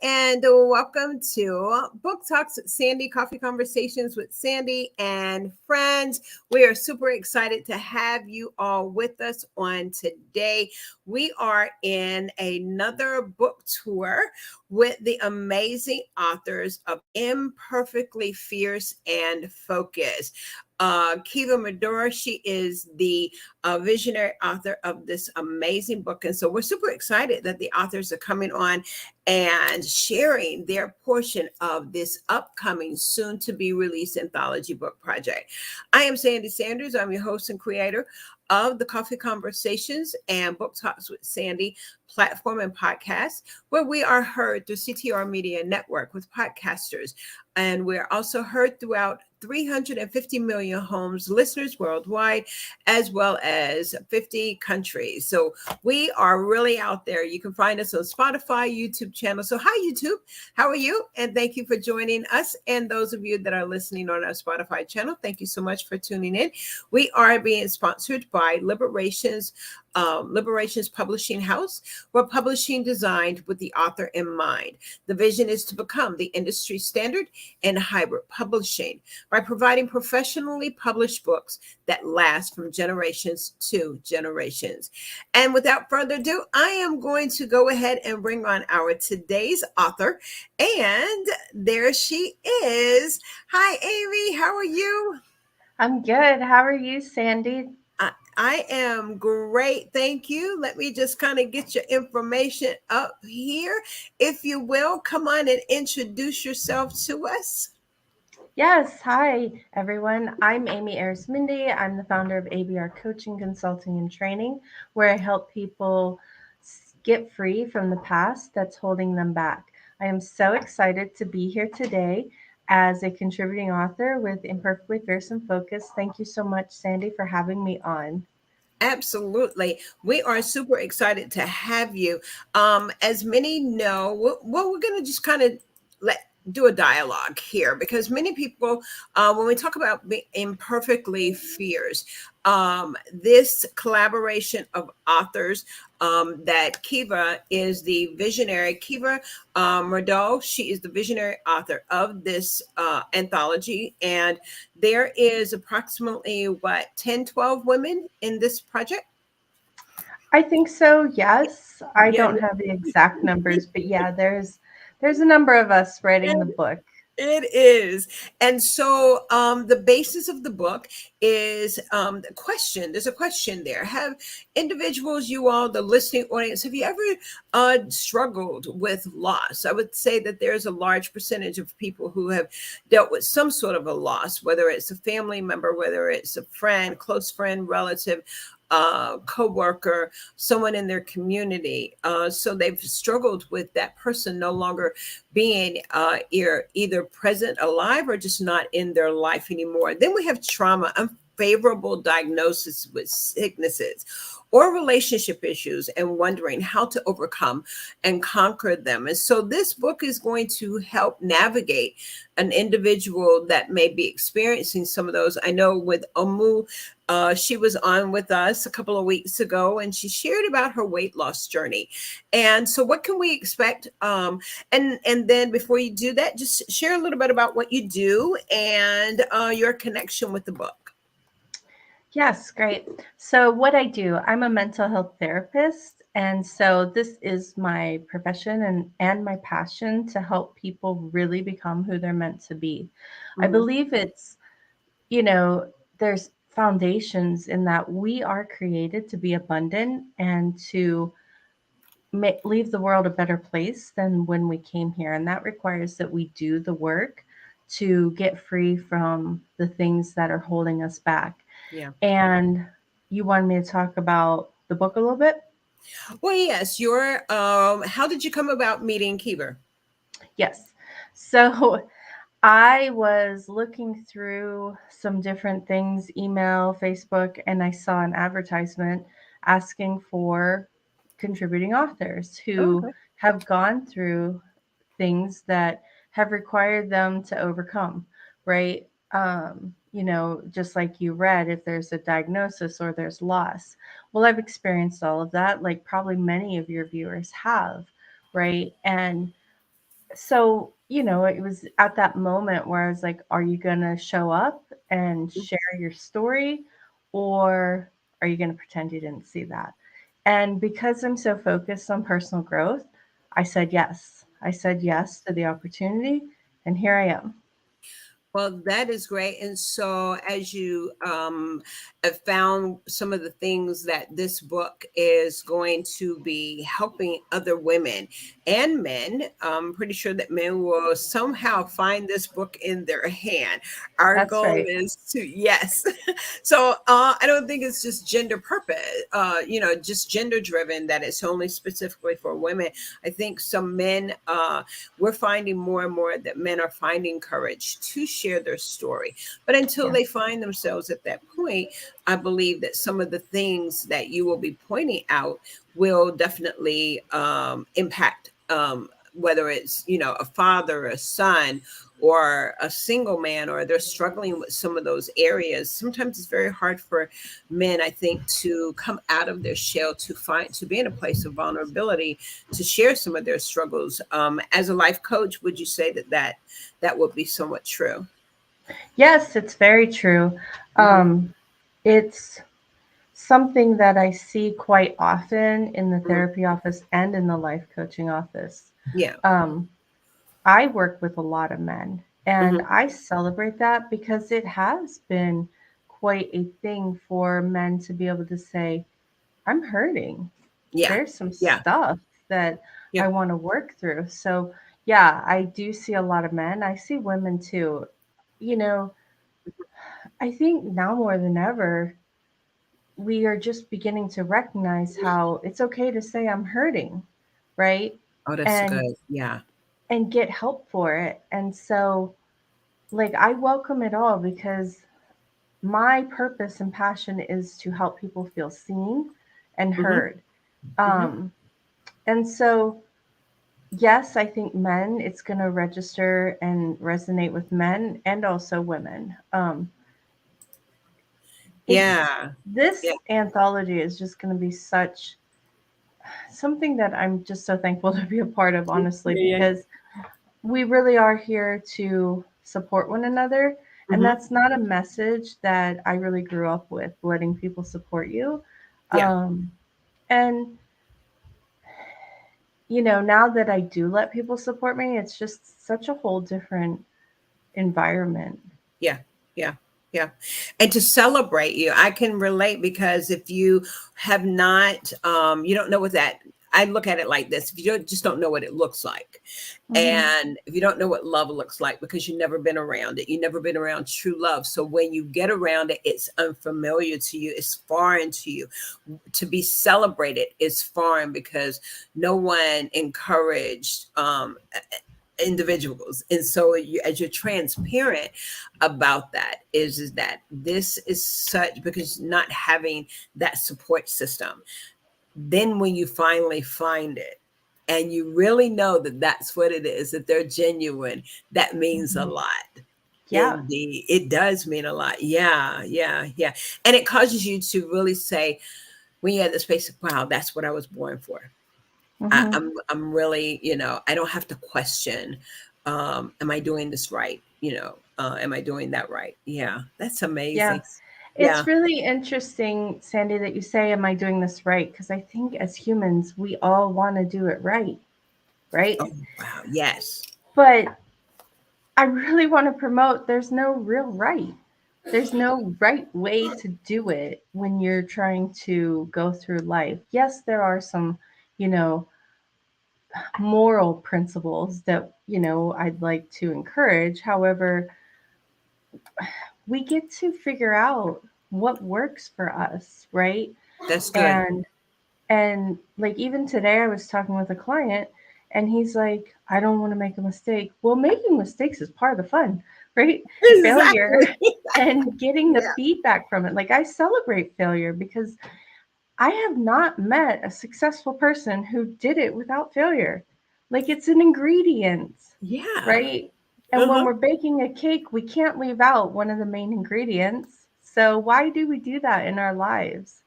and welcome to Book Talks with Sandy, Coffee Conversations with Sandy and friends. We are super excited to have you all with us on today. We are in another book tour with the amazing authors of Imperfectly, Fierce, and Focused. Keever Murdaugh, she is the visionary author of this amazing book. And so we're super excited that the authors are coming on and sharing their portion of this upcoming, soon to be released anthology book project. I am Sandy Sanders. I'm your host and creator of the Coffee Conversations and Book Talks with Sandy platform and podcast, where we are heard through CTR Media Network with podcasters. And we're also heard throughout 350 million homes, listeners worldwide, as well as 50 countries. So we are really out there. You can find us on Spotify, YouTube channel. So hi, YouTube. How are you? And thank you for joining us. And those of you that are listening on our Spotify channel, thank you so much for tuning in. We are being sponsored by Liberations Publishing House. We're publishing designed with the author in mind. The vision is to become the industry standard in hybrid publishing by providing professionally published books that last from generations to generations. And without further ado, I am going to go ahead and bring on our today's author. And there she is. Hi, Amie. How are you? I'm good. How are you, Sandy? I am great. Thank you. Let me just kind of get your information up here. If you will, come on and introduce yourself to us. Yes. Hi, everyone. I'm Amie Arizmendi. I'm the founder of ABR Coaching, Consulting, and Training, where I help people get free from the past that's holding them back. I am so excited to be here today as a contributing author with Imperfectly, Fierce, and Focused. Thank you so much, Sandy, for having me on. Absolutely. We are super excited to have you. As many know, we're going to just kind of let do a dialogue here because many people, when we talk about being imperfectly fierce, this collaboration of authors that Keever is the visionary. Keever Murdaugh, she is the visionary author of this anthology. And there is approximately, what, 10, 12 women in this project? I think so. Yes. I Yeah. don't have the exact numbers, but yeah, there's a number of us writing the book. It is. And so the basis of the book is the question. There's a question there. Have individuals, you all, the listening audience, have you ever struggled with loss? I would say that there's a large percentage of people who have dealt with some sort of a loss, whether it's a family member, whether it's a friend, close friend, relative, co-worker, someone in their community. So they've struggled with that person no longer being either present, alive, or just not in their life anymore. Then we have trauma, unfavorable diagnosis with sicknesses or relationship issues, and wondering how to overcome and conquer them. And so this book is going to help navigate an individual that may be experiencing some of those. I know with Omu, she was on with us a couple of weeks ago, and she shared about her weight loss journey. And so, what can we expect? And then, before you do that, just share a little bit about what you do and your connection with the book. Yes, great. So, what I do, I'm a mental health therapist. And so, this is my profession and my passion to help people really become who they're meant to be. I Mhm. believe it's, you know, there's foundations in that we are created to be abundant and to leave the world a better place than when we came here. And that requires that we do the work to get free from the things that are holding us back. Yeah. And you wanted me to talk about the book a little bit? Well, yes. Your how did you come about meeting Keever? Yes. So I was looking through some different things, email, Facebook, and I saw an advertisement asking for contributing authors who Okay. have gone through things that have required them to overcome, right? Just like you read, if there's a diagnosis or there's loss. Well, I've experienced all of that, like probably many of your viewers have, right? And So, it was at that moment where I was like, are you going to show up and share your story, or are you going to pretend you didn't see that? And because I'm so focused on personal growth, I said yes. I said yes to the opportunity, and here I am. Well, that is great. And so, as you have found some of the things that this book is going to be helping other women and men, I'm pretty sure that men will somehow find this book in their hand. Our That's goal right. is to, yes. So, I don't think it's just gender purpose, just gender driven, that it's only specifically for women. I think some men, we're finding more and more that men are finding courage to share their story. But until Yeah. they find themselves at that point, I believe that some of the things that you will be pointing out will definitely impact. Whether it's a father, a son, or a single man, or they're struggling with some of those areas. Sometimes it's very hard for men, I think, to come out of their shell, to be in a place of vulnerability, to share some of their struggles. As a life coach, would you say that would be somewhat true? Yes, it's very true. Hmm. Um, it's something that I see quite often in the Hmm. therapy office and in the life coaching office. Yeah. Um, I work with a lot of men, and Hmm. I celebrate that because it has been quite a thing for men to be able to say, I'm hurting. Yeah. There's some Yeah. stuff that Yeah. I want to work through. So, yeah, I do see a lot of men. I see women too. You know, I think now more than ever, we are just beginning to recognize how it's okay to say I'm hurting, right? Oh, that's And good. Yeah. get help for it. And so, like, I welcome it all because my purpose and passion is to help people feel seen and Hmm. heard. Hmm. And so, yes, I think men, it's going to register and resonate with men and also women. It's Yeah. Yeah. this anthology is just going to be such something that I'm just so thankful to be a part of, honestly, Yeah. Yeah. because we really are here to support one another. And Hmm. that's not a message that I really grew up with, letting people support you. Yeah. Um, and, now that I do let people support me, it's just such a whole different environment. Yeah, yeah, yeah. And to celebrate you, I can relate, because if you have not, you don't know what that, I look at it like this: if you just don't know what it looks like, Hmm. and if you don't know what love looks like, because you've never been around it, you've never been around true love. So when you get around it, it's unfamiliar to you, it's foreign to you. To be celebrated is foreign, because no one encouraged individuals. And so as you're transparent about that, is that this is such, because not having that support system, then when you finally find it and you really know that that's what it is, that they're genuine, that means a Hmm. lot. Yeah. Indeed, it does mean a lot. Yeah, yeah, yeah. And it causes you to really say, when you're at the space of, wow, that's what I was born for. Hmm. I'm really, I don't have to question, am I doing this right? Am I doing that right? Yeah, that's Yeah. amazing. Yeah. It's really interesting, Sandy, that you say, am I doing this right? Because I think as humans, we all want to do it right, right? Oh, wow. Yes. But I really want to promote there's no real right. There's no right way to do it when you're trying to go through life. Yes, there are some, you know, moral principles that, I'd like to encourage. However, we get to figure out what works for us, right? That's good. And like even today I was talking with a client and he's like, I don't want to make a mistake. Well, making mistakes is part of the fun, right? Failure Exactly. and getting the Yeah. feedback from it. Like I celebrate failure because I have not met a successful person who did it without failure. Like it's an ingredient, Yeah. right? And when Uh-huh. we're baking a cake, we can't leave out one of the main ingredients. So why do we do that in our lives?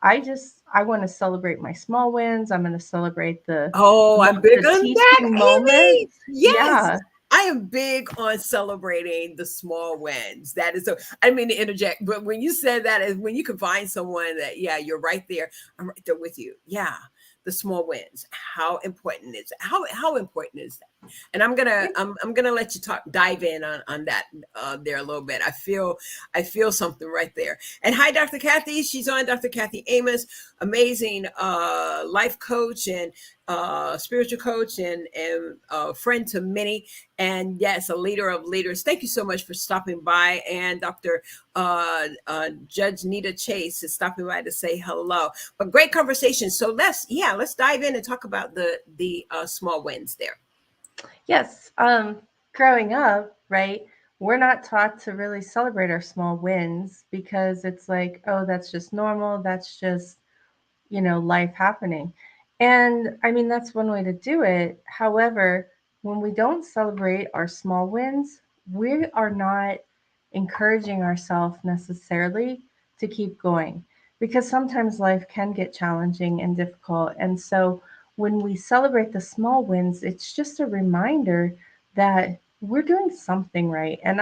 I want to celebrate my small wins. I'm going to celebrate Oh, I'm big the on that, teaching Amy. moments. Yes. Yeah. I am big on celebrating the small wins. That is so, I didn't mean to interject, but when you said that, is when you can find someone that, yeah, you're right there. I'm right there with you. Yeah. The small wins. How important is how important is that? And I'm gonna let you dive in on that there a little bit. I feel something right there. And hi, Dr. Kathy. She's on, Dr. Kathy Amos, amazing life coach and spiritual coach and friend to many, and yes, a leader of leaders. Thank you so much for stopping by. And Dr. Judge Nita Chase is stopping by to say hello. But great conversation. So let's dive in and talk about the small wins there. Yes. Growing up, right, we're not taught to really celebrate our small wins because it's like, oh, that's just normal. That's just, life happening. And I mean, that's one way to do it. However, when we don't celebrate our small wins, we are not encouraging ourselves necessarily to keep going because sometimes life can get challenging and difficult. And so when we celebrate the small wins, it's just a reminder that we're doing something right. And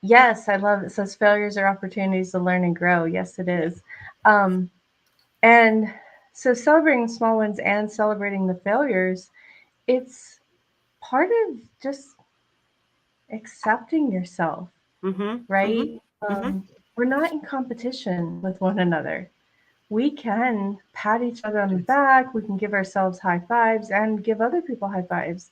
yes, I love it. Says failures are opportunities to learn and grow. Yes, it Yeah. is. Um, and so celebrating small wins and celebrating the failures, it's part of just accepting yourself, Mm-hmm. right? Mm-hmm. Mm-hmm. We're not in competition with one another. We can pat each other on the back, we can give ourselves high fives and give other people high fives.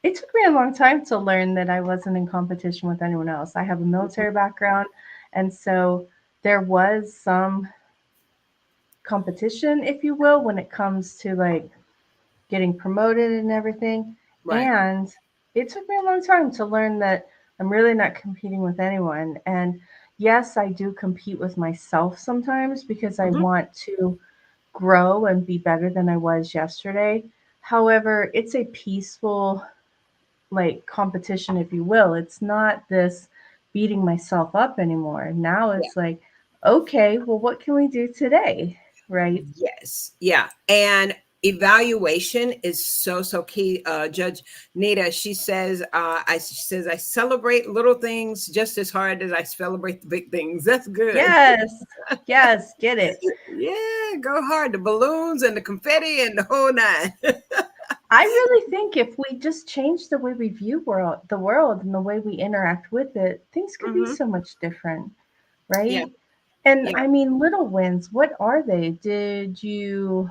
It took me a long time to learn that I wasn't in competition with anyone else. I have a Mm-hmm. military background, and so there was some competition, if you will, when it comes to like getting promoted and everything. Right. And it took me a long time to learn that I'm really not competing with anyone. And yes, I do compete with myself sometimes because I Mm-hmm. want to grow and be better than I was yesterday. However, it's a peaceful, like, competition, if you will. It's not this beating myself up anymore. Now Yeah. it's like, okay, well, what can we do today? Right? Yes. Yeah. And evaluation is so key. Judge Nita, she says I celebrate little things just as hard as I celebrate the big things. That's good. Yes. Yes. Get it. Yeah, go hard. The balloons and the confetti and the whole nine. I really think if we just change the way we view the world and the way we interact with it, things could be Hmm. so much different, Yeah. right? And Yeah. I mean, little wins, what are they? Did you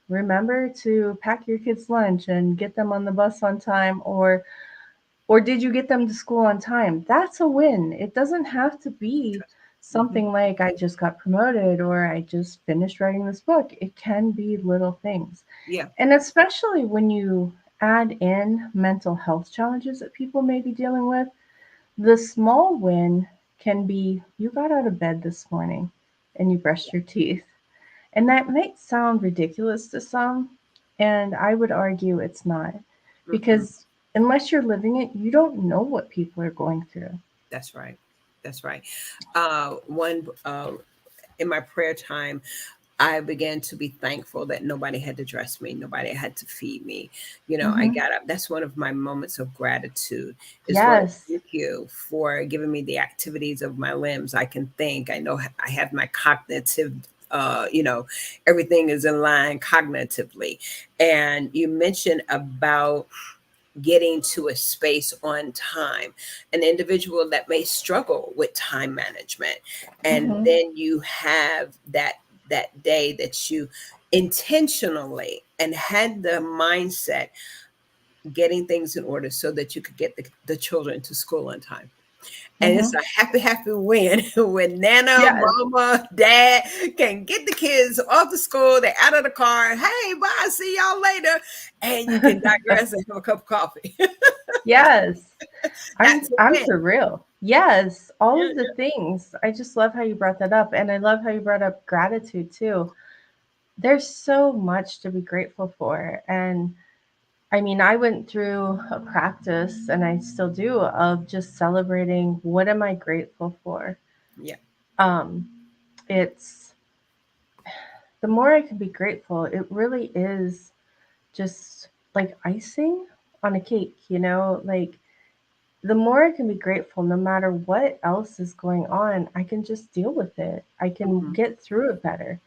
remember to pack your kids' lunch and get them on the bus on time, or did you get them to school on time? That's a win. It doesn't have to be Hmm. something like I just got promoted or I just finished writing this book. It can be little things. Yeah. And especially when you add in mental health challenges that people may be dealing with, the small win can be you got out of bed this morning and you brushed your teeth. And that might sound ridiculous to some, and I would argue it's not. Mm-mm. Because unless you're living it, you don't know what people are going through. That's right. That's right. One in my prayer time, I began to be thankful that nobody had to dress me, nobody had to feed me. I Hmm. got up. That's one of my moments of gratitude. Is Lord, Yes. thank you for giving me the activities of my limbs. I can think. I know I have my cognitive. Everything is in line cognitively. And you mentioned about getting to a space on time, an individual that may struggle with time management, and Hmm. then you have that day that you intentionally and had the mindset getting things in order so that you could get the children to school on time. And it's Hmm. a happy win when Nana, Yes. Mama, Dad can get the kids off to school. They're out of the car. Hey, bye. See y'all later. And you can digress and have a cup of coffee. Yes. I'm That's a I'm win. for real. Yes, all Yeah, of the things. I just love how you brought that up, and I love how you brought up gratitude too. There's so much to be grateful for, and I mean, I went through a practice, and I still do, of just celebrating what am I grateful for. yeah, Um, it's the more I can be grateful. It really is just like icing on a cake, like the more I can be grateful, no matter what else is going on, I can just deal with it. I can Mhm. get through it better.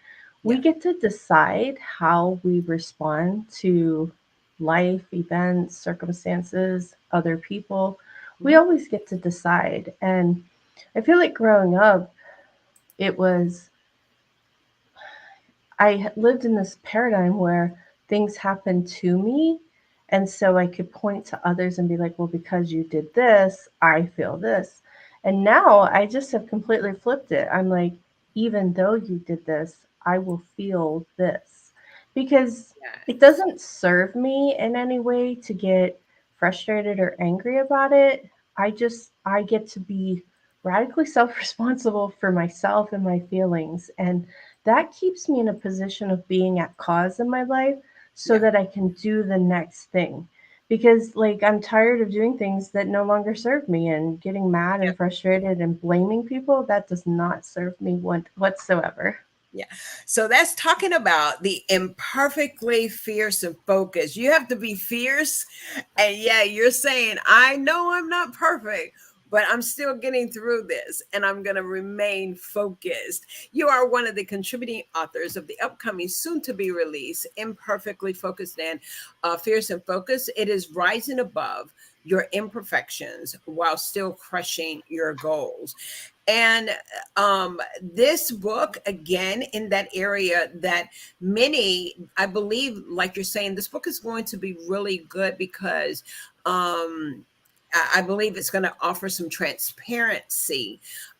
We Yeah. get to decide how we respond to life, events, circumstances, other people. We Mhm. always get to decide. And I feel like growing up, it was I lived in this paradigm where things happened to me. And so I could point to others and be like, well, because you did this, I feel this. And now I just have completely flipped it. I'm like, even though you did this, I will feel this because it Yes. doesn't serve me in any way to get frustrated or angry about it. I get to be radically self responsible for myself and my feelings. And that keeps me in a position of being at cause in my life so Yeah. that I can do the next thing. Because, like, I'm tired of doing things that no longer serve me and getting mad Yeah. and frustrated and blaming people. That does not serve me whatsoever. Yeah. So that's talking about the imperfectly fierce and focused. You have to be fierce. And yeah, you're saying, I know I'm not perfect, but I'm still getting through this and I'm going to remain focused. You are one of the contributing authors of the upcoming, soon to be released, Imperfectly Focused and Fierce and Focused. It is rising above your imperfections while still crushing your goals. And this book, again, in that area that many, I believe, like you're saying, this book is going to be really good because I believe it's going to offer some transparency.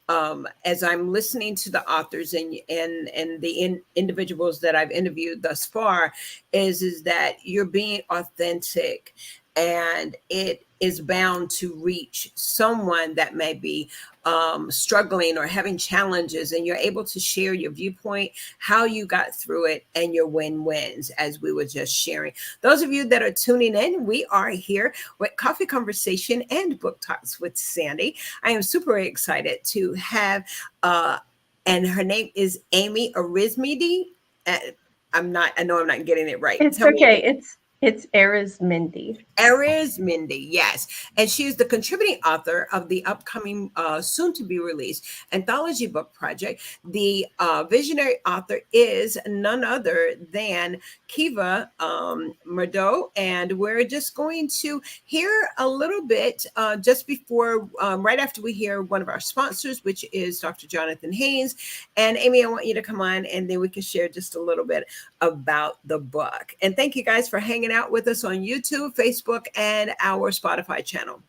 As I'm listening to the authors and the individuals that I've interviewed thus far, is that you're being authentic, and it is bound to reach someone that may be struggling or having challenges, and you're able to share your viewpoint, how you got through it, and your win-wins, as we were just sharing. Those of you that are tuning in, we are here with Coffee Conversation and Book Talks with Sandy. I am super excited to have, and her name is Amie Arizmendi. Uh, I know I'm not getting it right. It's Tell me okay. again. It's Arizmendi. Arizmendi, yes. And she is the contributing author of the upcoming, soon to be released anthology book project. The visionary author is none other than Keever, Murdaugh. And we're just going to hear a little bit just before, right after we hear one of our sponsors, which is Dr. Jonathan Haynes. And Amie, I want you to come on and then we can share just a little bit about the book. And thank you guys for hanging out with us on YouTube, Facebook, and our Spotify channel.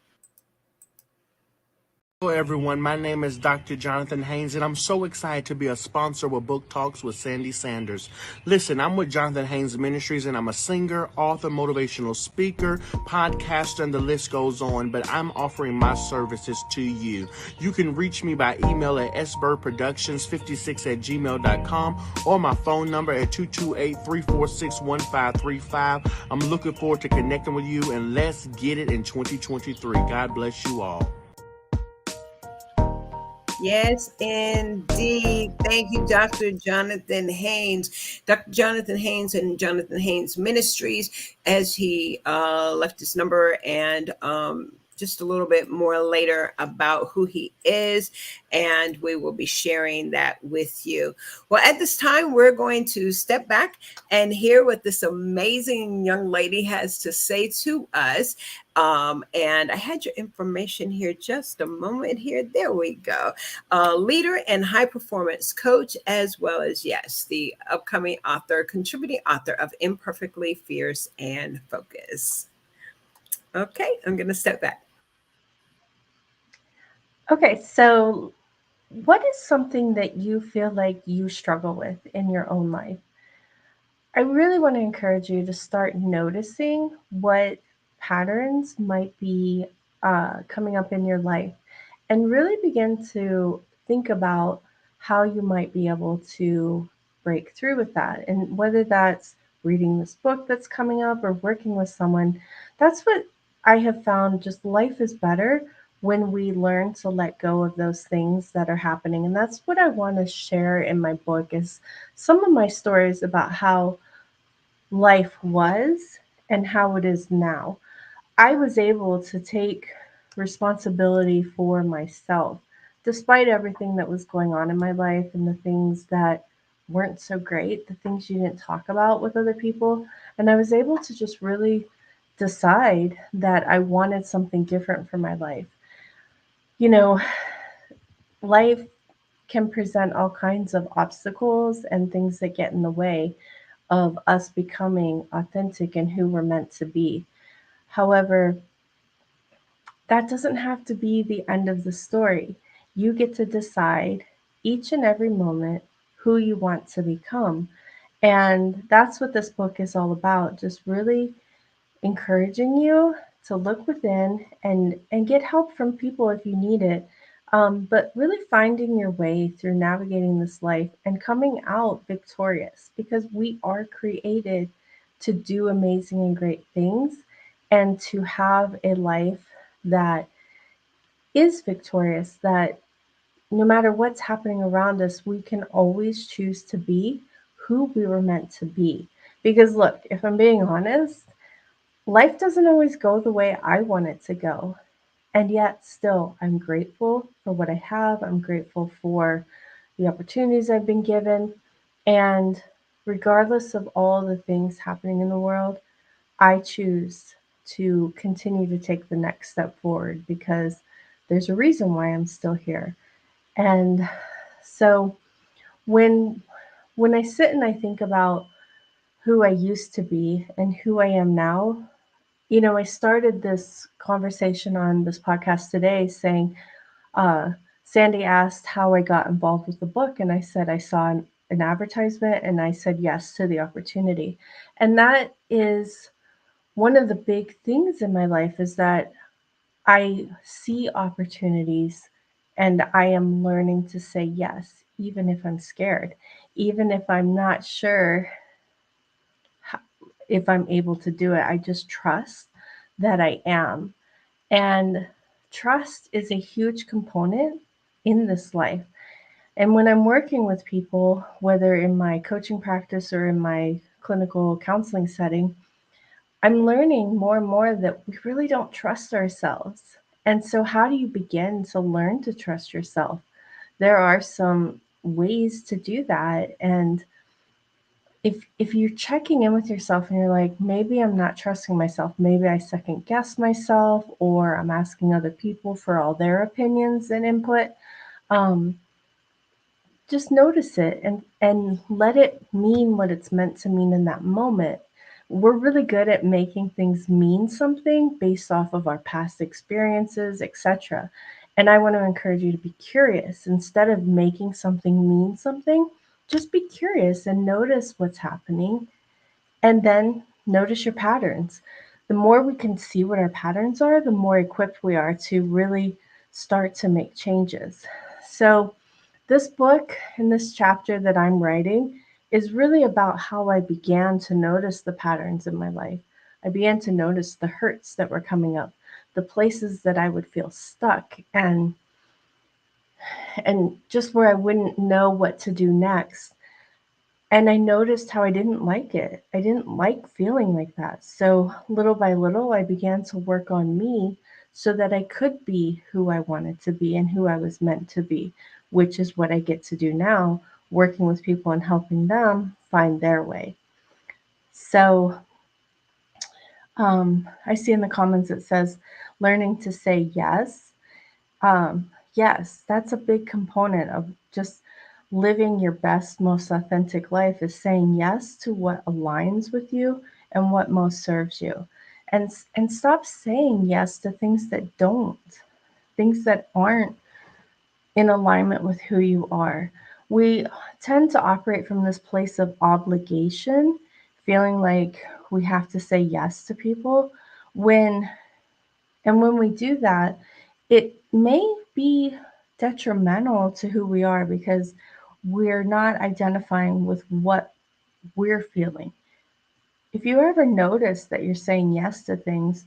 Hello, everyone. My name is Dr. Jonathan Haynes, and I'm so excited to be a sponsor with Book Talks with Sandy Sanders. Listen, I'm with Jonathan Haynes Ministries, and I'm a singer, author, motivational speaker, podcaster, and the list goes on, but I'm offering my services to you. You can reach me by email at sbirdproductions56@gmail.com or my phone number at 228-346-1535. I'm looking forward to connecting with you, and let's get it in 2023. God bless you all. Yes, indeed. Thank you, Dr. Jonathan Haynes. Dr. Jonathan Haynes and Jonathan Haynes Ministries, as he left his number and just a little bit more later about who he is. And we will be sharing that with you. Well, at this time, we're going to step back and hear what this amazing young lady has to say to us. And I had your information here just a moment here. There we go. Leader and high performance coach, as well as, yes, the upcoming author, contributing author of Imperfectly Fierce and Focus. Okay, I'm going to step back. Okay, so what is something that you feel like you struggle with in your own life? I really want to encourage you to start noticing what patterns might be coming up in your life and really begin to think about how you might be able to break through with that. And whether that's reading this book that's coming up or working with someone, that's what I have found. Just life is better when we learn to let go of those things that are happening. And that's what I want to share in my book is some of my stories about how life was and how it is now. I was able to take responsibility for myself despite everything that was going on in my life and the things that weren't so great, the things you didn't talk about with other people. And I was able to just really decide that I wanted something different for my life. You know, life can present all kinds of obstacles and things that get in the way of us becoming authentic and who we're meant to be. However, that doesn't have to be the end of the story. You get to decide each and every moment who you want to become. And that's what this book is all about. Just really encouraging you to look within and get help from people if you need it. But really finding your way through navigating this life and coming out victorious because we are created to do amazing and great things and to have a life that is victorious, that no matter what's happening around us, we can always choose to be who we were meant to be. Because look, if I'm being honest, life doesn't always go the way I want it to go. And yet, still, I'm grateful for what I have. I'm grateful for the opportunities I've been given. And regardless of all the things happening in the world, I choose to continue to take the next step forward because there's a reason why I'm still here. And so when when I sit and I think about who I used to be and who I am now, I started this conversation on this podcast today saying, uh, Sandy asked how I got involved with the book, and I said I saw an advertisement and I said yes to the opportunity. And that is one of the big things in my life is that I see opportunities and I am learning to say yes, even if I'm scared, even if I'm not sure if I'm able to do it. I just trust that I am. And trust is a huge component in this life. And when I'm working with people, whether in my coaching practice or in my clinical counseling setting, I'm learning more and more that we really don't trust ourselves. And so, how do you begin to learn to trust yourself? There are some ways to do that. And if you're checking in with yourself and you're like, maybe I'm not trusting myself, maybe I second guess myself, or I'm asking other people for all their opinions and input, um, just notice it and let it mean what it's meant to mean in that moment. We're really good at making things mean something based off of our past experiences, etc. And I want to encourage you to be curious instead of making something mean something. Just be curious and notice what's happening and then notice your patterns. The more we can see what our patterns are, the more equipped we are to really start to make changes. So, this book and this chapter that I'm writing is really about how I began to notice the patterns in my life. I began to notice the hurts that were coming up, the places that I would feel stuck and just where I wouldn't know what to do next. And I noticed how I didn't like it. I didn't like feeling like that. So little by little, I began to work on me so that I could be who I wanted to be and who I was meant to be, which is what I get to do now, working with people and helping them find their way. So I see in the comments it says learning to say yes. Yes, that's a big component of just living your best, most authentic life is saying yes to what aligns with you and what most serves you. And stop saying yes to things that don't, things that aren't in alignment with who you are. We tend to operate from this place of obligation, feeling like we have to say yes to people when when we do that, it may be detrimental to who we are because we're not identifying with what we're feeling. If you ever notice that you're saying yes to things,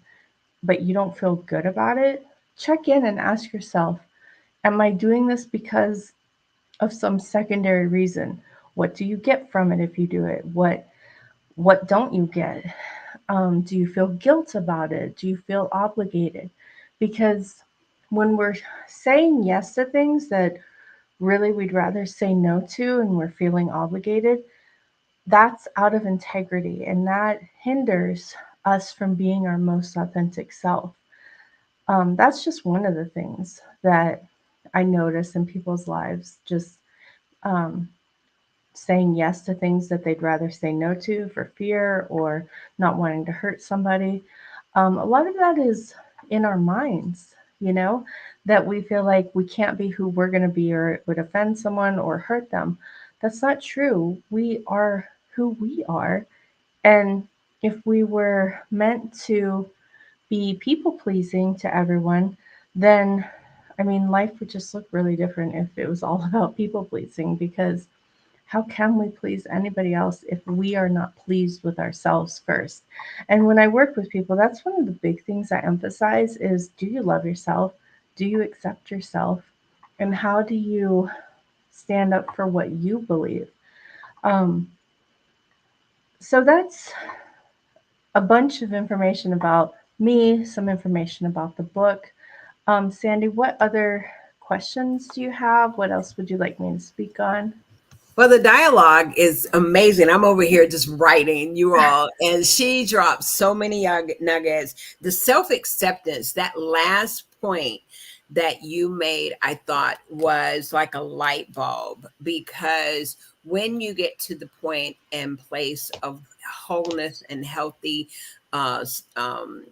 but you don't feel good about it, check in and ask yourself, am I doing this because of some secondary reason? What do you get from it if you do it? What don't you get? Do you feel guilt about it? Do you feel obligated? Because when we're saying yes to things that really we'd rather say no to and we're feeling obligated, that's out of integrity and that hinders us from being our most authentic self. That's just one of the things that I notice in people's lives, just um, saying yes to things that they'd rather say no to for fear or not wanting to hurt somebody. A lot of that is in our minds, you know, that we feel like we can't be who we're going to be or it would offend someone or hurt them. That's not true. We are who we are. And if we were meant to be people pleasing to everyone, then I mean, life would just look really different if it was all about people pleasing because how can we please anybody else if we are not pleased with ourselves first? And when I work with people, that's one of the big things I emphasize is do you love yourself? Do you accept yourself? And how do you stand up for what you believe? Um, so that's a bunch of information about me, some information about the book. Sandy, what other questions do you have? What else would you like me to speak on? Well, the dialogue is amazing. I'm over here just writing you all, and she dropped so many nuggets. The self acceptance, that last point that you made, I thought was like a light bulb because when you get to the point and place of wholeness and healthy, uh, s- um,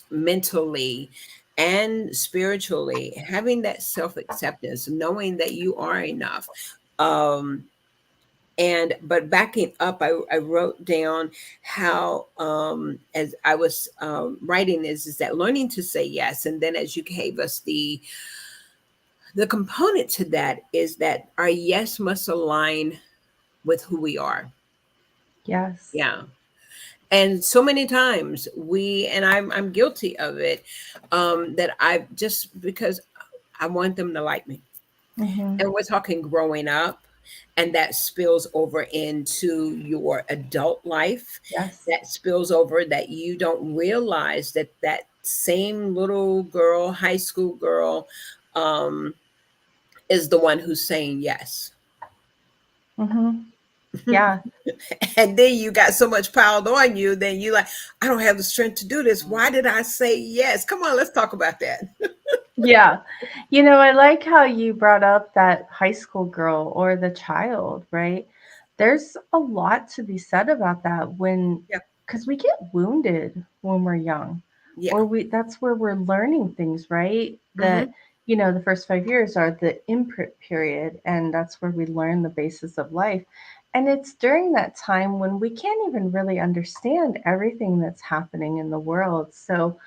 mentally and spiritually, having that self acceptance, knowing that you are enough. Um, and but backing up, I wrote down how as I was writing is that learning to say yes, and then as you gave us the component to that is that our yes must align with who we are. Yes. Yeah. And so many times we, and I'm guilty of it, that I just because I want them to like me. Mm-hmm. And we're talking growing up, and that spills over into your adult life. Yes. That spills over that you don't realize that that same little girl, high school girl, um, is the one who's saying yes. Mm-hmm. Yeah. And then you got so much piled on you, then you like, I don't have the strength to do this. Why did I say yes? Come on, let's talk about that. Yeah. You know, I like how you brought up that high school girl or the child, right? There's a lot to be said about that when, Yeah. because we get wounded when we're young, Yeah. or that's where we're learning things, right? Hmm. That, you know, the first 5 years are the imprint period, and that's where we learn the basis of life. And it's during that time when we can't even really understand everything that's happening in the world. So,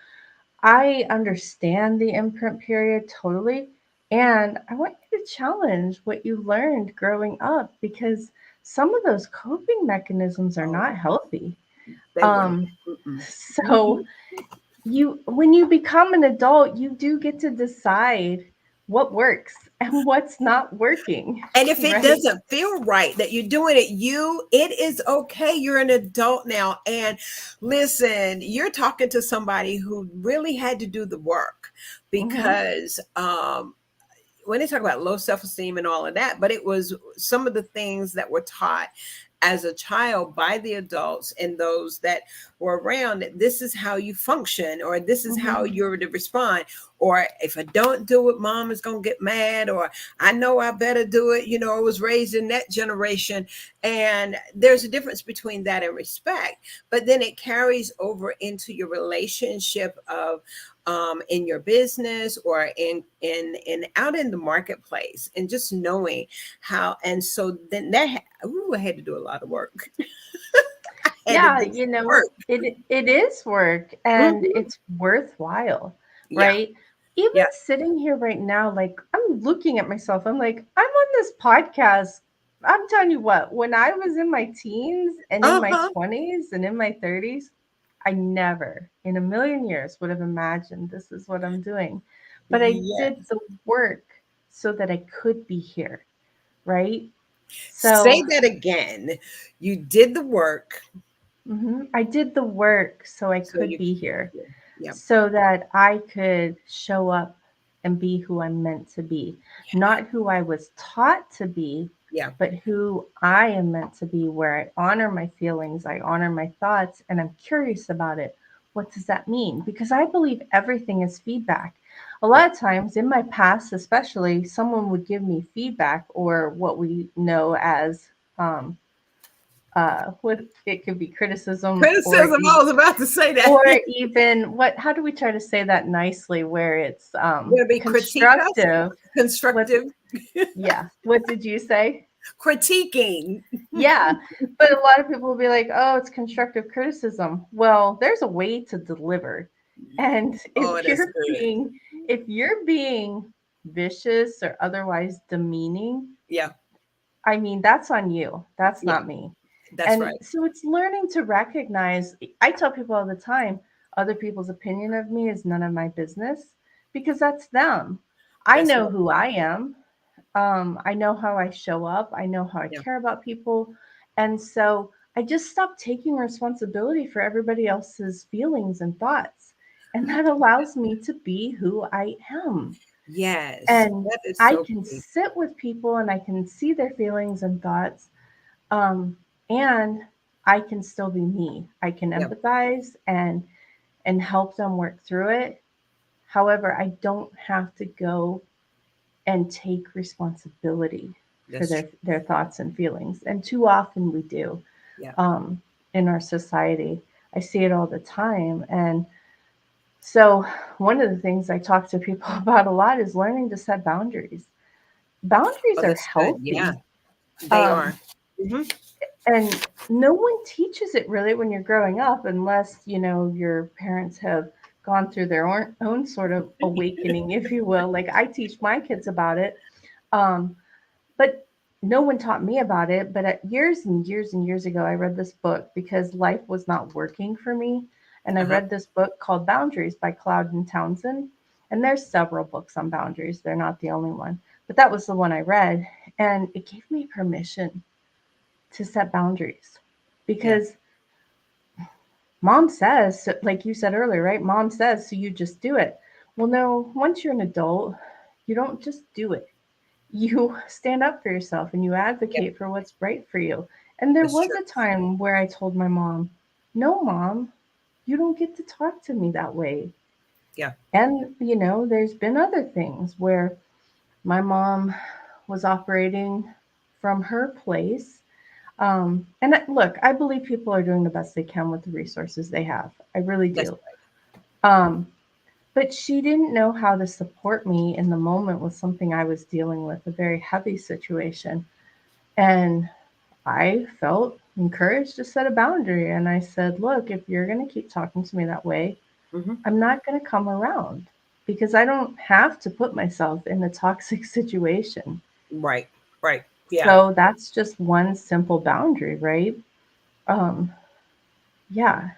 I understand the imprint period totally. And I want you to challenge what you learned growing up because some of those coping mechanisms are Oh, not healthy. they were not. Um, Mm-mm. so when you become an adult, you do get to decide what works and what's not working, And if it right? doesn't feel right that you're doing it, it is okay. You're an adult now. And listen, you're talking to somebody who really had to do the work Hmm. because when they talk about low self-esteem and all of that, but it was some of the things that were taught as a child by the adults and those that were around. This is how you function, or this is how Hmm. you're to respond, or if I don't do it, mom is going to get mad, or I know I better do it. I was raised in that generation, and there's a difference between that and respect. But then it carries over into your relationship of in your business or in out in the marketplace, and just knowing how. And so then I had to do a lot of work. I had to Yeah, do you some know, work. it is work and Mhm. it's worthwhile, Yeah, right? Even yeah. sitting here right now, like I'm looking at myself, I'm like, I'm on this podcast. I'm telling you what, when I was in my teens and in my Uh-huh. 20s and in my 30s, I never in a million years would have imagined this is what I'm doing. But I did Yes. the work so that I could be here, right? Say So that again. You did the work I did the work so I so could you be could be here, here. Yep. so that I could show up and be who I'm meant to be. Not who I was taught to be, Yeah. but who I am meant to be, where I honor my feelings, I honor my thoughts, and I'm curious about it. What does that mean? Because I believe everything is feedback. A Yeah. lot of times in my past, especially, someone would give me feedback or what we know as um, what it could be criticism Criticism. I was about to say that. or even what how do we try to say that nicely where it's Would it be critique us? constructive. What Constructive yeah, what did you say? critiquing. Yeah, but a lot of people will be like, oh, it's constructive criticism. Well, there's a way to deliver, and Oh, that's good. if you're being vicious or otherwise demeaning, Yeah. I mean, that's on you, that's Yeah. not me. That's And right. so it's learning to recognize. I tell people all the time, other people's opinion of me is none of my business because that's them. I That's know right. who I am. I know how I show up. I know how I Yeah. care about people. And so I just stopped taking responsibility for everybody else's feelings and thoughts. And that allows me to be who I am. Yes. And That is I so can key. sit with people and I can see their feelings and thoughts, and I can still be me. I can Yeah. empathize and help them work through it. However, I don't have to go and take responsibility for That's true. their thoughts and feelings. And too often we do, Yeah. um, in our society. I see it all the time. And so one of the things I talk to people about a lot is learning to set boundaries. Boundaries Oh, are that's good. healthy. Yeah. They Um, are. Hmm. and no one teaches it really when you're growing up unless your parents have gone through their own sort of awakening, if you will. Like I teach my kids about it, um, but no one taught me about it. But years and years and years ago I read this book because life was not working for me, and I Uh-huh. read this book called Boundaries by Cloud and Townsend. And there's several books on boundaries, they're not the only one, but that was the one I read, and it gave me permission to set boundaries Yeah. because mom says, like you said earlier, right? Mom says, so you just do it. Well, no, once you're an adult, you don't just do it. You stand up for yourself and you Yeah. advocate for what's right for you. And there That's was true. a time where I told my mom, no, mom, you don't get to talk to me that way. Yeah. And, there's been other things where my mom was operating from her place. And look, I believe people are doing the best they can with the resources they have. I really That's do. Um, but she didn't know how to support me in the moment with something I was dealing with, a very heavy situation. And I felt encouraged to set a boundary. And I said, look, if you're going to keep talking to me that way, right. Hmm. I'm not going to come around because I don't have to put myself in a toxic situation. Right. Right. Yeah. So that's just one simple boundary, right? Um, yeah.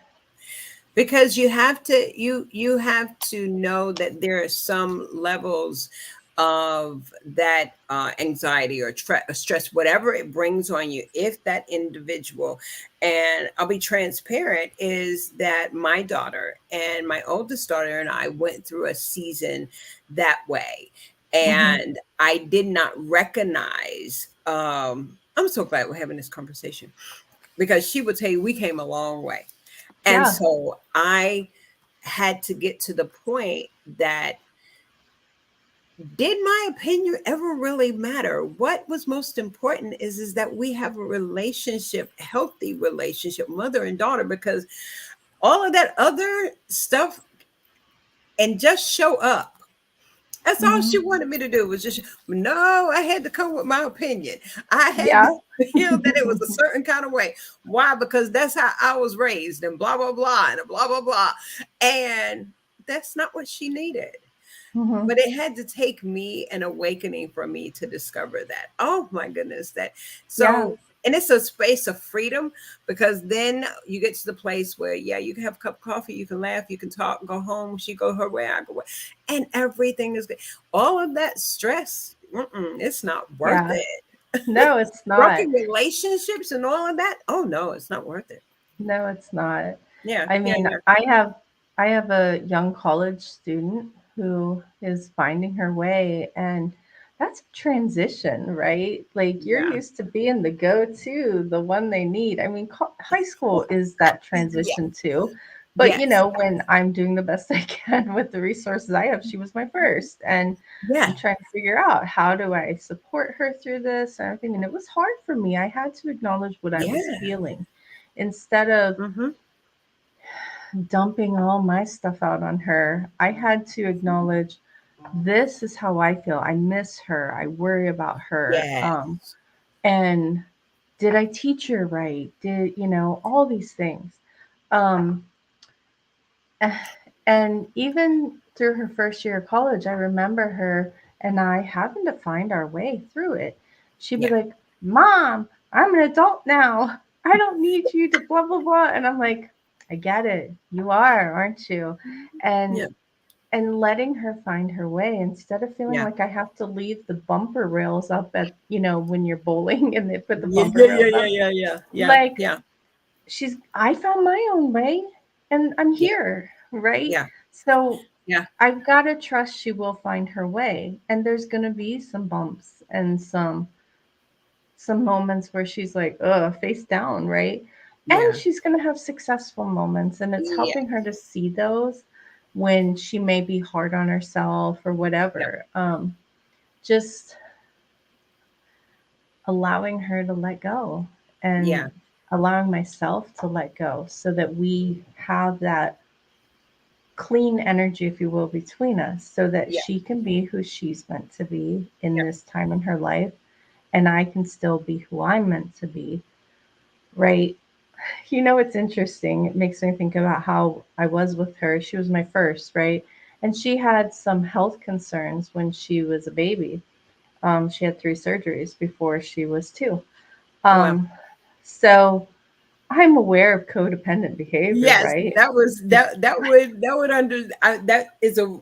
Because you have to know that there are some levels of that anxiety or stress, whatever it brings on you, if that individual, and I'll be transparent, is that my daughter and my oldest daughter and I went through a season that way, Hmm. and I did not recognize. I'm so glad we're having this conversation, because she would tell you we came a long way. And Yeah. so I had to get to the point that, did my opinion ever really matter? What was most important is that we have a relationship, healthy relationship, mother and daughter, because all of that other stuff, and just show up. That's all she Hmm. wanted me to do, was just, no, I had to come with my opinion. I had Yeah. to, that it was a certain kind of way. Why? Because that's how I was raised, and blah, blah, blah, and blah, blah, blah. And that's not what she needed. Hmm. But it had to take me an awakening for me to discover that. Oh my goodness. That Yeah. so and it's a space of freedom, because then you get to the place where, yeah, you can have a cup of coffee, you can laugh, you can talk, go home, she go her way, I go away, and everything is good. All of that stress, it's not worth Yeah. it. No, it's not. Broken relationships and all of that, oh no, it's not worth it. No, it's not. Yeah, I yeah, mean, yeah, I have a young college student who is finding her way, and that's a transition, right? Like you're yeah. used to being the go-to, the one they need. I mean, high school Well, is that yeah, transition too. But yes, when I'm doing the best I can with the resources I have, she was my first, and yeah, I'm trying to figure out how do I support her through this and everything. And it was hard for me. I had to acknowledge what I was yeah. feeling instead of Mm-hmm. dumping all my stuff out on her. I had to acknowledge this is how I feel. I miss her. I worry about her. Yes. And did I teach her right? Did all these things? Um, eh, and even through her first year of college, I remember her and I having to find our way through it. She'd be Yeah, like, "Mom, I'm an adult now. I don't need you to blah blah blah." And I'm like, "I get it. You are, aren't you?" And yeah, and letting her find her way instead of feeling yeah, like I have to leave the bumper rails up at, when you're bowling and they put the yeah, bumper yeah, yeah, rails yeah, up. yeah, yeah, yeah, Like yeah, I found my own way and I'm yeah, here, right? yeah, So yeah, I've got to trust she will find her way. And there's going to be some bumps and some moments where she's like, face down, right? And yeah, she's going to have successful moments. And it's yeah, helping her to see those when she may be hard on herself or yeah, whatever. Just allowing her to let go and yeah, allowing myself to let go so that we have that clean energy, if you will, between us so that yeah, she can be who she's meant to be in yeah, this time in her life and I can still be who I'm meant to be, right? It's interesting. It makes me think about how I was with her. She was my first, right? And she had some health concerns when she was a baby. She had 3 surgeries before she was 2. well, Um, so I'm aware of codependent behavior, yes, right? that was that would that is a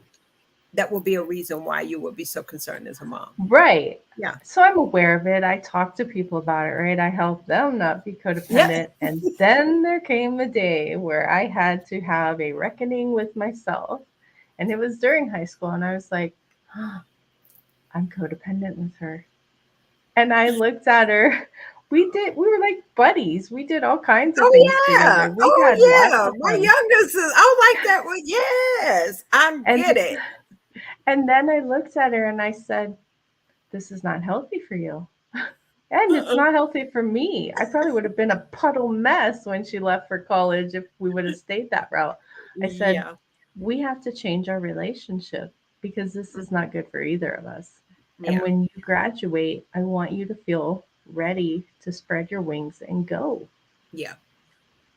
that would be a reason why you would be so concerned as a mom. Right. Yeah, So I'm aware of it. I talk to people about it, right? I help them not be yeah, codependent. And then there came a day where I had to have a reckoning with myself. And it was during high school. And I was like, I'm codependent with her. And I looked at her. We were like buddies. We did all kinds of oh things yeah, together. We oh had lots yeah, of my fun. youngest is, I like that one. Yes, I And get it. and then I looked at her and I said, this is not healthy for you. And it's Uh-uh. not healthy for me. I probably would have been a puddle mess when she left for college if we would have stayed that route. I said, Yeah, we have to change our relationship because this is not good for either of us. And yeah, when you graduate, I want you to feel ready to spread your wings and go. yeah, I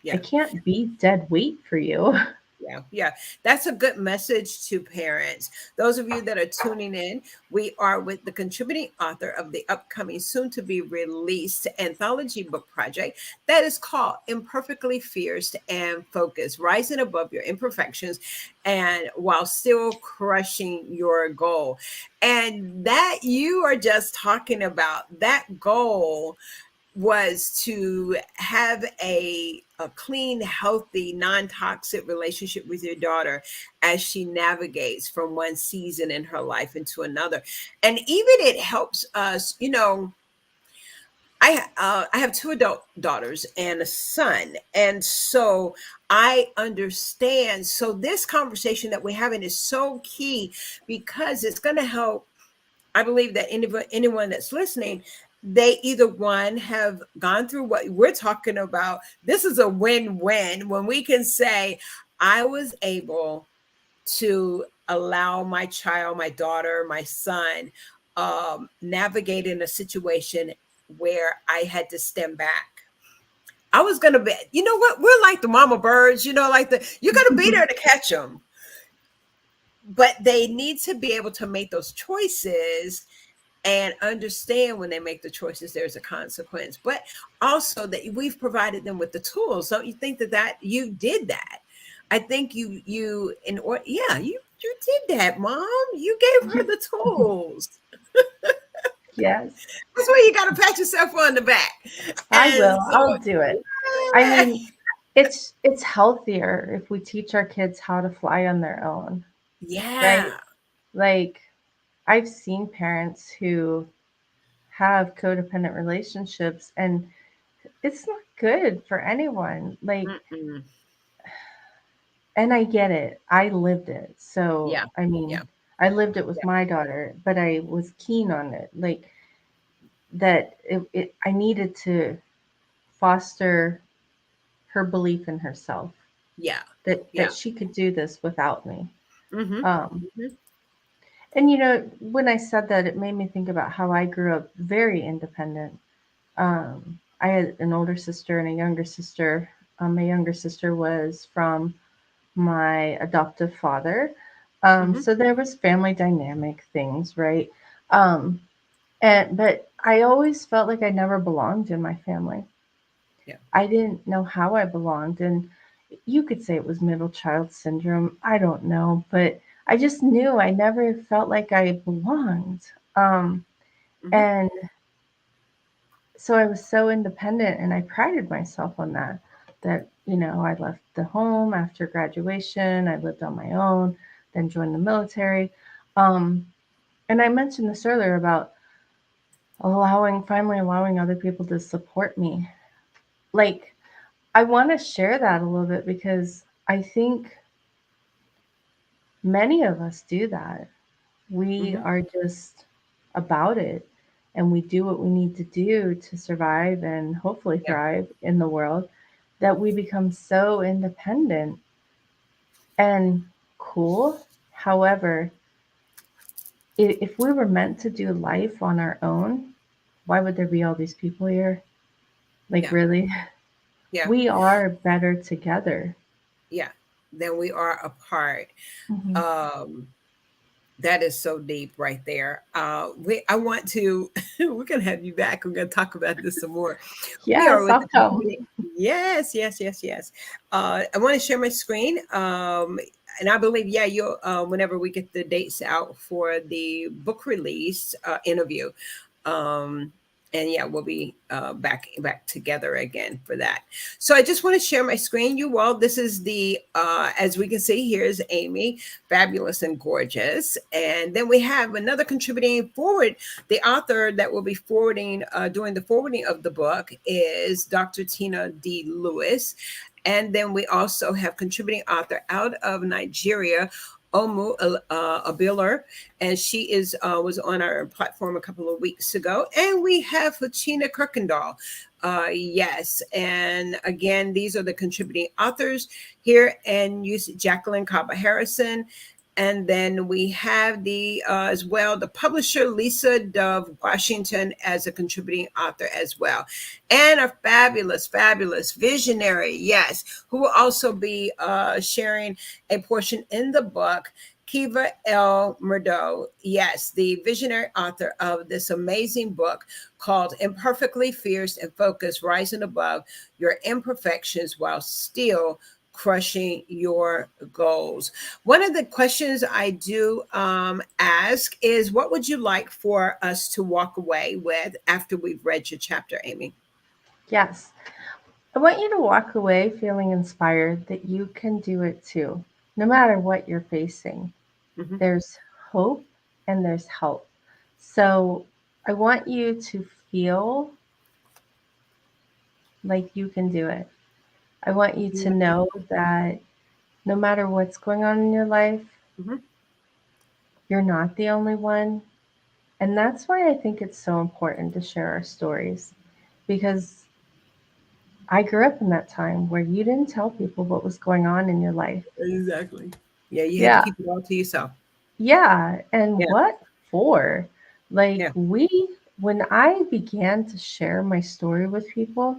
yeah. can't be dead weight for you. Yeah, yeah. That's a good message to parents. Those of you that are tuning in, we are with the contributing author of the upcoming, soon to be released anthology book project that is called Imperfectly Fierce and Focused, rising above your imperfections and while still crushing your goal. And that you are just talking about, that goal was to have a clean, healthy, non-toxic relationship with your daughter as she navigates from one season in her life into another. And even it helps us, I have 2 adult daughters and a son, and so I understand. So this conversation that we're having is so key because it's going to help. I believe that anyone that's listening, they either one have gone through what we're talking about. This is a win-win when we can say, I was able to allow my child, my daughter, my son, navigate in a situation where I had to stand back. I was gonna be, you know what? We're like the mama birds, like you're gonna be there to catch them, but they need to be able to make those choices and understand when they make the choices, there's a consequence. But also that we've provided them with the tools. Don't you think that you did that? I think you in or yeah, you did that, Mom. You gave her the tools. Yes, That's why you got to pat yourself on the back. I And will. so, I'll do it. I mean, it's healthier if we teach our kids how to fly on their own, right? yeah, Like I've seen parents who have codependent relationships and it's not good for anyone. Like, mm-mm. and I get it. I lived it. So, Yeah, I mean, yeah, I lived it with yeah, my daughter, but I was keen on it. Like that I needed to foster her belief in herself yeah, that yeah. she could do this without me. Mm-hmm. Um, Mm-hmm. and when I said that, it made me think about how I grew up very independent. I had an older sister and a younger sister. My younger sister was from my adoptive father. Mm-hmm. So there was family dynamic things, right? Um, but I always felt like I never belonged in my family. Yeah, I didn't know how I belonged, and you could say it was middle child syndrome. I don't know, but I just knew I never felt like I belonged. Um, mm-hmm. and so I was so independent, and I prided myself on that. That I left the home after graduation. I lived on my own, then joined the military. Um, and I mentioned this earlier about finally allowing other people to support me. Like I want to share that a little bit because I think many of us do that. We Mm-hmm. are just about it and we do what we need to do to survive and hopefully Yeah, thrive in the world that we become so independent and cool. However, if we were meant to do life on our own, why would there be all these people here? Like, yeah, really? yeah, We are better together. yeah. Then we are apart. Hmm. Um, that is so deep right there. I want to. We're gonna have you back. We're gonna talk about this some more. We are Yes, with I'll the come. contributing. Yes, yes, yes, yes. I want to share my screen. And I believe, yeah, you'll whenever we get the dates out for the book release interview. Um, and yeah, we'll be back together again for that. So I just want to share my screen. You all, this is the as we can see, here's Amie, fabulous and gorgeous, and then we have another contributing forward. The author that will be forwarding doing the forwarding of the book is Dr. Tina D. Lewis. And then we also have contributing author out of Nigeria, Omu Abiler, and she is was on our platform a couple of weeks ago. And we have Fachina Kirkendall. Yes, and again, these are the contributing authors here, and you see Jacqueline Kaba Harrison. And then we have the as well the publisher Lisa Dove Washington as a contributing author as well, and a fabulous, fabulous visionary, yes, who will also be sharing a portion in the book. Keever L. Murdaugh, yes, the visionary author of this amazing book called Imperfectly Fierce and Focused, Rising Above Your Imperfections While Still Crushing Your Goals. One of the questions I do ask is, what would you like for us to walk away with after we've read your chapter, Amie? Yes. I want you to walk away feeling inspired that you can do it too. No matter what you're facing, Mm-hmm. there's hope and there's help. So I want you to feel like you can do it. I want you to know that no matter what's going on in your life, Mm-hmm. you're not the only one. And that's why I think it's so important to share our stories because I grew up in that time where you didn't tell people what was going on in your life. Exactly. Yeah, you had to Yeah. keep it all to yourself. Yeah. And Yeah, what for? Like, yeah. when I began to share my story with people,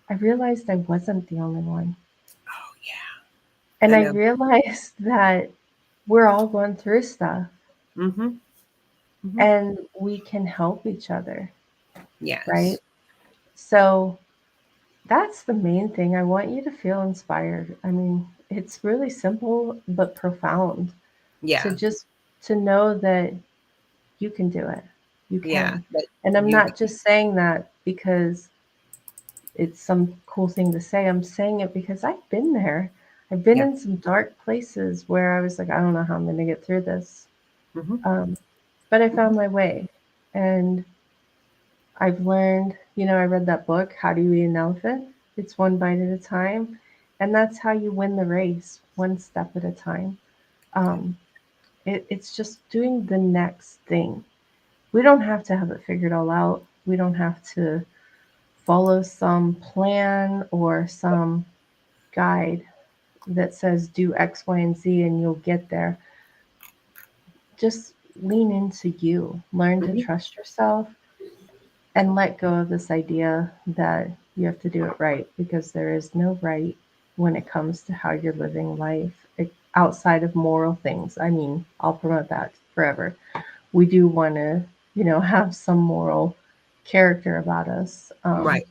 I realized I wasn't the only one. Oh, yeah. And I I know. realized that we're all going through stuff. Mm-hmm. Mhm. and we can help each other, right? Yes. So that's the main thing. I want you to feel inspired. I mean, it's really simple but profound to Yeah. just to know that you can do it. You Yeah. can. But And I'm you not just saying that because it's some cool thing to say. I'm saying it because I've been there. I've been yeah. in some dark places where I was like, I don't know how I'm going to get through this. Mhm. Um, but I Mhm. found my way. And I've learned, I read that book, How Do You Eat an Elephant? It's one bite at a time. And that's how you win the race, one step at a time. Yeah. Um, it's just doing the next thing. We don't have to have it figured all out. We don't have to follow some plan or some guide that says do X, Y, and Z and you'll get there. Just lean into you, learn to Mhm. trust yourself, and let go of this idea that you have to do it right because there is no right when it comes to how you're living life outside of moral things. I mean, I'll promote that forever. We do want to, have some moral character about us. Right.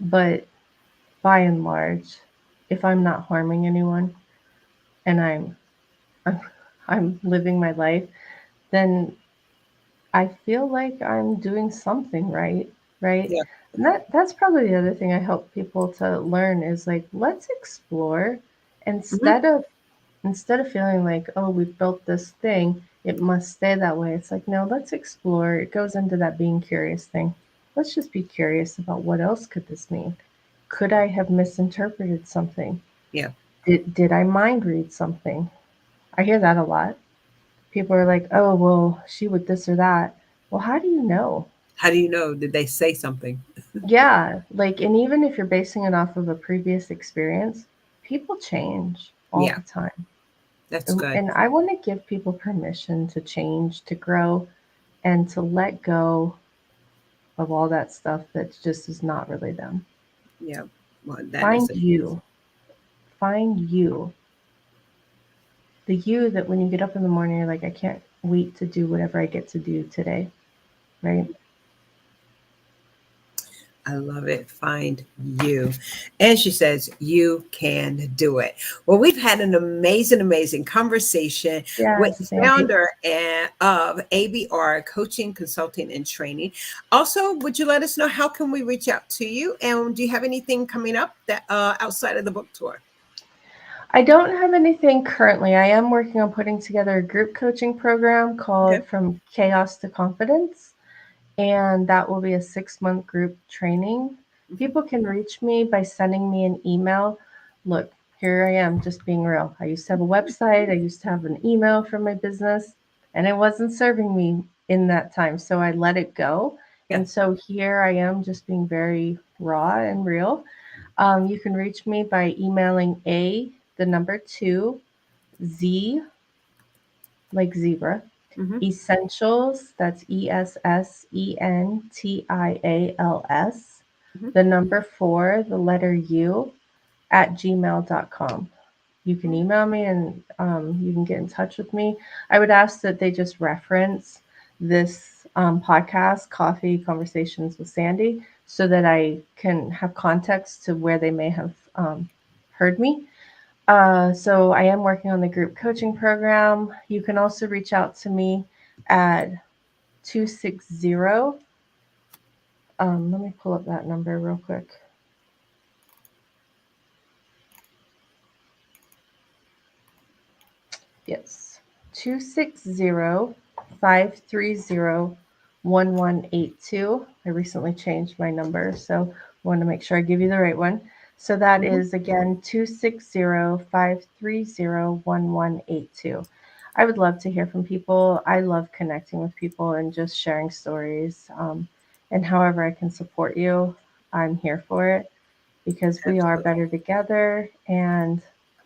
But by and large, if I'm not harming anyone and I'm, I'm living my life, then I feel like I'm doing something right, right? Yeah. And that's probably the other thing I help people to learn is like let's explore Mhm. instead of feeling like, oh, we've built this thing, it must stay that way. It's like, no, let's explore. It goes into that being curious thing. Let's just be curious about what else could this mean? Could I have misinterpreted something? Yeah. Did I mind read something? I hear that a lot. People are like, oh, well, she would this or that. Well, how do you know? How do you know? Did they say something? Yeah, like, and even if you're basing it off of a previous experience, people change all Yeah. the time. That's And, good. and I want to give people permission to change, to grow, and to let go of all that stuff that just is not really them. Yeah. Well, that is Find a you. Find you. The you that when you get up in the morning, you're like, I can't wait to do whatever I get to do today, right? I love it. Find you. And she says, you can do it. Well, we've had an amazing, amazing conversation with Yes, the Sandy. founder of ABR Coaching, Consulting, and Training. Also, would you let us know how can we reach out to you? And do you have anything coming up that outside of the book tour? I don't have anything currently. I am working on putting together a group coaching program Okay. called From Chaos to Confidence, and that will be a 6-month group training. Mhm. People can reach me by sending me an email. Look, here I am just being real. I used to have a website, I used to have an email for my business, and it wasn't serving me in that time. So I let it go. Yeah. And so here I am just being very raw and real. You can reach me by emailing the number two, Z, like zebra, Hmm. essentials, that's essentials, Hmm. the number four, the letter U, at gmail.com. You can email me and you can get in touch with me. I would ask that they just reference this podcast, Coffee Conversations with Sandy, so that I can have context to where they may have heard me. So I am working on the group coaching program. You can also reach out to me at 260. Let me pull up that number real quick. Yes, 260-530-1182. I recently changed my number, so I want to make sure I give you the right one. So that Hmm. is again 260-530-1182. I would love to hear from people. I love connecting with people and just sharing stories. And however I can support you, I'm here for it because we are Absolutely. better together. And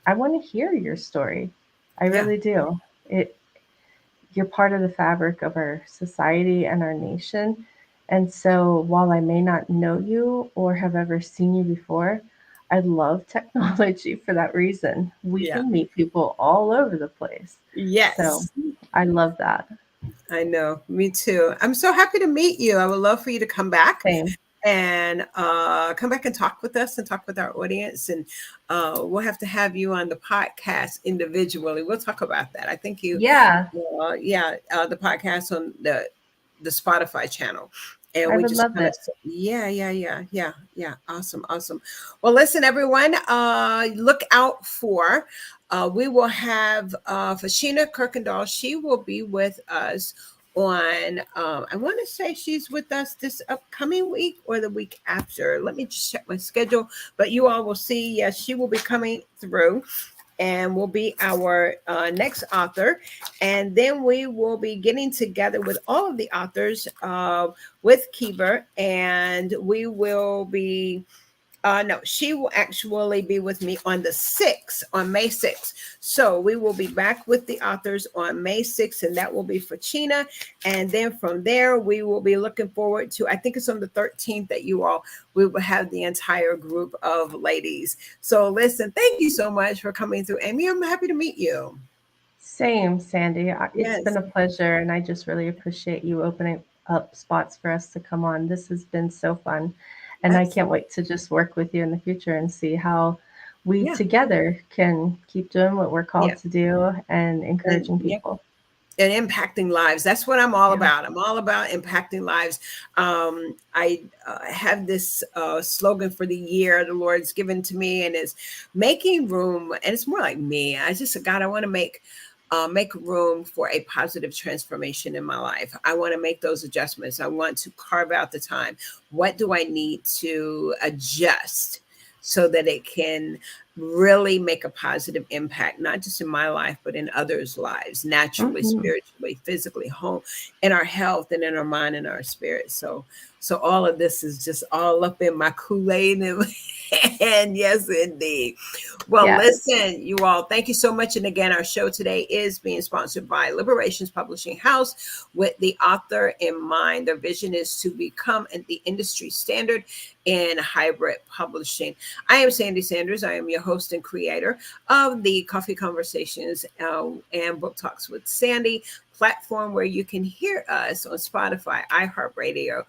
I want to hear your story. I Yeah. really do. It You're part of the fabric of our society and our nation. And so while I may not know you or have ever seen you before, I love technology for that reason. We Yeah. can meet people all over the place. So Yes. I love that. I know. Me too. I'm so happy to meet you. I would love for you to come back Same. and come back and talk with us and talk with our audience. And we'll have to have you on the podcast individually. We'll talk about that. I think you, Yeah, the podcast on the Spotify channel. And I we would just love kind of, it. yeah. Awesome, awesome. Well, listen, everyone, look out for. We will have Fashina Kirkendall. She will be with us on I want to say she's with us this upcoming week or the week after. Let me just check my schedule, but you all will see. Yes, she will be coming through and will be our next author, and then we will be getting together with all of the authors with Keever, and we will be no, she will actually be with me on the 6th, on May 6th. So we will be back with the authors on May 6th, and that will be for China. And then from there, we will be looking forward to, I think it's on the 13th that we will have the entire group of ladies. So listen, thank you so much for coming through, Amie. I'm happy to meet you. Same, Sandy. It's been Yes. a pleasure, and I just really appreciate you opening up spots for us to come on. This has been so fun, and I can't Absolutely. wait to just work with you in the future and see how we Yeah. together can keep doing what we're called Yeah. to do and And encouraging yeah. people. And impacting lives. That's what I'm all Yeah. about. I'm all about impacting lives. I have this slogan for the year the Lord's given to me, and is making room. And it's more like me. I just, God, I want to make room for a positive transformation in my life. I want to make those adjustments. I want to carve out the time. What do I need to adjust so that it can really make a positive impact, not just in my life, but in others' lives, naturally, Hmm. spiritually, physically, home, in our health and in our mind and our spirit. So all of this is just all up in my Kool-Aid. And yes, indeed. Well, Yes. listen, you all, thank you so much. And again, our show today is being sponsored by Liberations Publishing House with the author in mind. Their vision is to become the industry standard in hybrid publishing. I am Sandy Sanders. I am your host and creator of the Coffee Conversations and Book Talks with Sandy platform, where you can hear us on Spotify, iHeartRadio,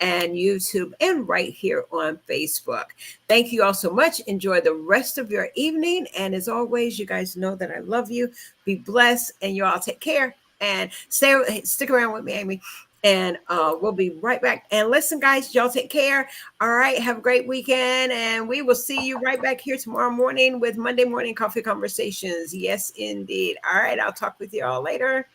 and YouTube, and right here on Facebook. Thank you all so much. Enjoy the rest of your evening. And as always, you guys know that I love you. Be blessed, and you all take care. And stick around with me, Amie. And we'll be right back. And listen, guys, y'all take care. All right. Have a great weekend. And we will see you right back here tomorrow morning with Monday Morning Coffee Conversations. Yes, indeed. All right. I'll talk with you all later.